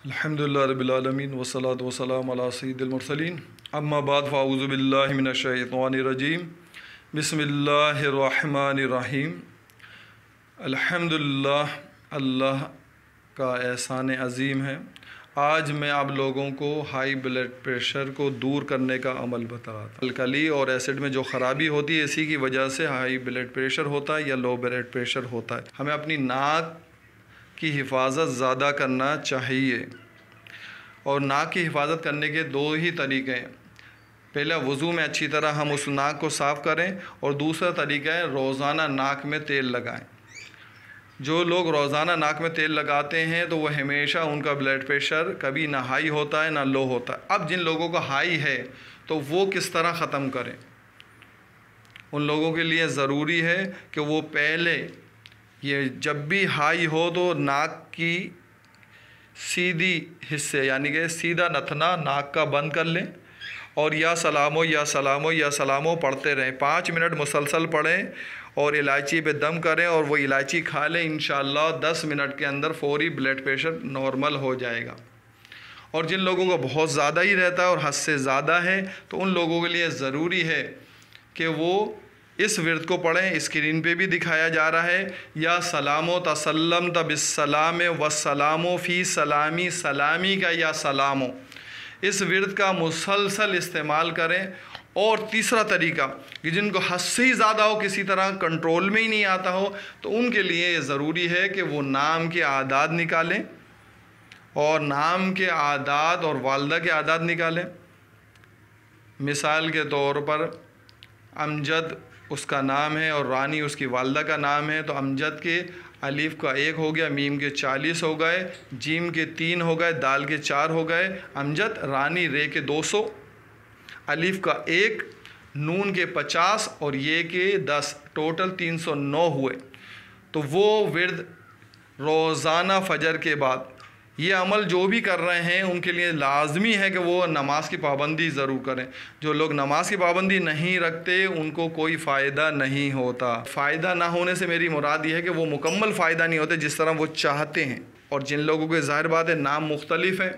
الحمدللہ رب العالمین والصلاة والسلام علی سید المرسلین اما بعد فاعوذ باللہ من الشیطان الرجیم بسم اللہ الرحمن الرحیم الحمدللہ اللہ کا احسان عظیم ہے۔ آج میں آپ لوگوں کو ہائی بلڈ پریشر کو دور کرنے کا عمل بتا رہا تھا۔ الکلی اور ایسڈ میں جو خرابی ہوتی ہے اسی کی وجہ سے ہائی بلڈ پریشر ہوتا ہے یا لو بلڈ پریشر ہوتا ہے۔ ہمیں اپنی ناک کی حفاظت زیادہ کرنا چاہیے، اور ناک کی حفاظت کرنے کے دو ہی طریقے ہیں۔ پہلا، وضو میں اچھی طرح ہم اس ناک کو صاف کریں، اور دوسرا طریقہ ہے روزانہ ناک میں تیل لگائیں۔ جو لوگ روزانہ ناک میں تیل لگاتے ہیں تو وہ ہمیشہ ان کا بلڈ پریشر کبھی نہ ہائی ہوتا ہے نہ لو ہوتا ہے۔ اب جن لوگوں کا ہائی ہے تو وہ کس طرح ختم کریں؟ ان لوگوں کے لیے ضروری ہے کہ وہ پہلے یہ جب بھی ہائی ہو تو ناک کی سیدھی حصے یعنی کہ سیدھا نتنا ناک کا بند کر لیں، اور یا سلامو یا سلامو یا سلامو پڑھتے رہیں۔ 5 منٹ مسلسل پڑھیں اور الائچی پہ دم کریں اور وہ الائچی کھا لیں۔ انشاءاللہ 10 منٹ کے اندر فوری بلڈ پریشر نارمل ہو جائے گا۔ اور جن لوگوں کا بہت زیادہ ہی رہتا ہے اور حد سے زیادہ ہے تو ان لوگوں کے لیے ضروری ہے کہ وہ اس ورد کو پڑھیں۔ اسکرین پہ بھی دکھایا جا رہا ہے، یا سلامو تسلمت بالسلام والسلام فی سلامی، سلامی کا یا سلامو، اس ورد کا مسلسل استعمال کریں۔ اور تیسرا طریقہ کہ جن کو حد سے ہی زیادہ ہو، کسی طرح کنٹرول میں ہی نہیں آتا ہو، تو ان کے لیے یہ ضروری ہے کہ وہ نام کے اعداد نکالیں، اور نام کے اعداد اور والدہ کے اعداد نکالیں۔ مثال کے طور پر امجد اس کا نام ہے اور رانی اس کی والدہ کا نام ہے، تو امجد کے الف کا 1 ہو گیا، میم کے 40 ہو گئے، جیم کے 3 ہو گئے، دال کے 4 ہو گئے، امجد رانی رے کے 200، الف کا 1، نون کے 50 اور یہ کے 10، ٹوٹل 309 ہوئے۔ تو وہ ورد روزانہ فجر کے بعد یہ عمل جو بھی کر رہے ہیں ان کے لیے لازمی ہے کہ وہ نماز کی پابندی ضرور کریں۔ جو لوگ نماز کی پابندی نہیں رکھتے ان کو کوئی فائدہ نہیں ہوتا۔ فائدہ نہ ہونے سے میری مراد یہ ہے کہ وہ مکمل فائدہ نہیں ہوتے جس طرح وہ چاہتے ہیں۔ اور جن لوگوں کے ظاہر بات ہے نام مختلف ہیں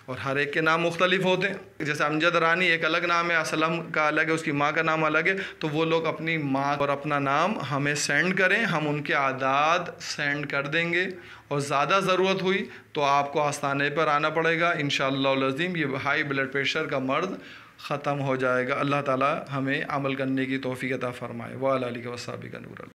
اور ہر ایک کے نام مختلف ہوتے ہیں، جیسے امجد رانی ایک الگ نام ہے، اسلم کا الگ ہے، اس کی ماں کا نام الگ ہے، تو وہ لوگ اپنی ماں اور اپنا نام ہمیں سینڈ کریں، ہم ان کے اعداد سینڈ کر دیں گے، اور زیادہ ضرورت ہوئی تو آپ کو آستانے پر آنا پڑے گا۔ انشاءاللہ العظیم یہ ہائی بلڈ پریشر کا مرض ختم ہو جائے گا۔ اللہ تعالی ہمیں عمل کرنے کی توفیق عطا فرمائے۔ وعلی آلہ و صحبہ نور۔